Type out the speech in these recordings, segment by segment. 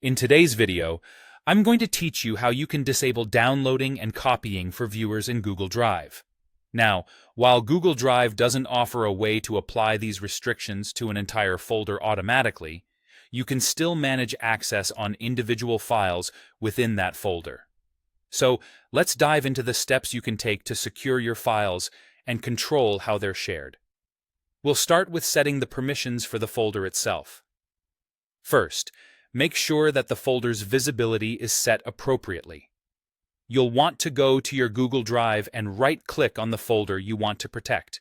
In today's video, I'm going to teach you how you can disable downloading and copying for viewers in Google Drive. Now, while Google Drive doesn't offer a way to apply these restrictions to an entire folder automatically, you can still manage access on individual files within that folder. So, let's dive into the steps you can take to secure your files and control how they're shared. We'll start with setting the permissions for the folder itself. First, make sure that the folder's visibility is set appropriately. You'll want to go to your Google Drive and right-click on the folder you want to protect.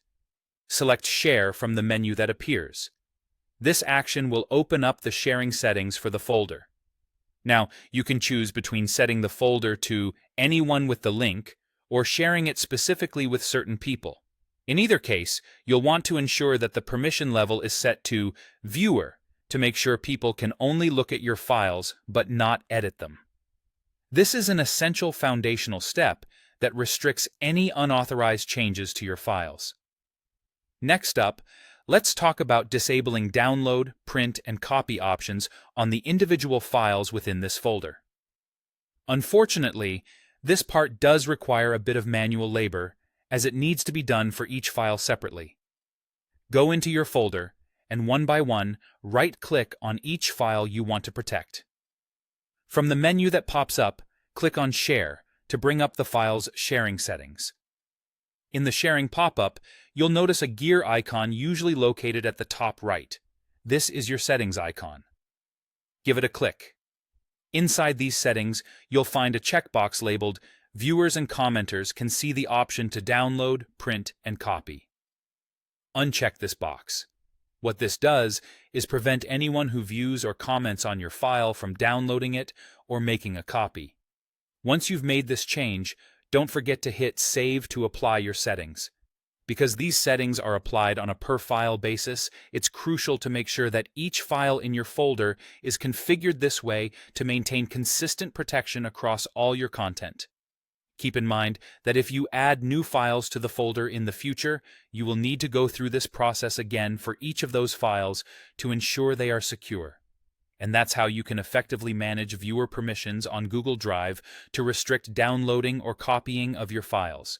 Select Share from the menu that appears. This action will open up the sharing settings for the folder. Now, you can choose between setting the folder to anyone with the link or sharing it specifically with certain people. In either case, you'll want to ensure that the permission level is set to Viewer to make sure people can only look at your files but not edit them. This is an essential foundational step that restricts any unauthorized changes to your files. Next up, let's talk about disabling download, print, and copy options on the individual files within this folder. Unfortunately, this part does require a bit of manual labor, as it needs to be done for each file separately. Go into your folder, and one by one, right-click on each file you want to protect. From the menu that pops up, click on Share to bring up the file's sharing settings. In the sharing pop-up, you'll notice a gear icon usually located at the top right. This is your settings icon. Give it a click. Inside these settings, you'll find a checkbox labeled Viewers and commenters can see the option to download, print, and copy. Uncheck this box. What this does is prevent anyone who views or comments on your file from downloading it or making a copy. Once you've made this change, don't forget to hit Save to apply your settings. Because these settings are applied on a per-file basis, it's crucial to make sure that each file in your folder is configured this way to maintain consistent protection across all your content. Keep in mind that if you add new files to the folder in the future, you will need to go through this process again for each of those files to ensure they are secure. And that's how you can effectively manage viewer permissions on Google Drive to restrict downloading or copying of your files.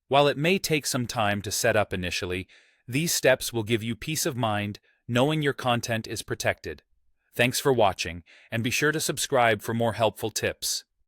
While it may take some time to set up initially, these steps will give you peace of mind knowing your content is protected. Thanks for watching, and be sure to subscribe for more helpful tips.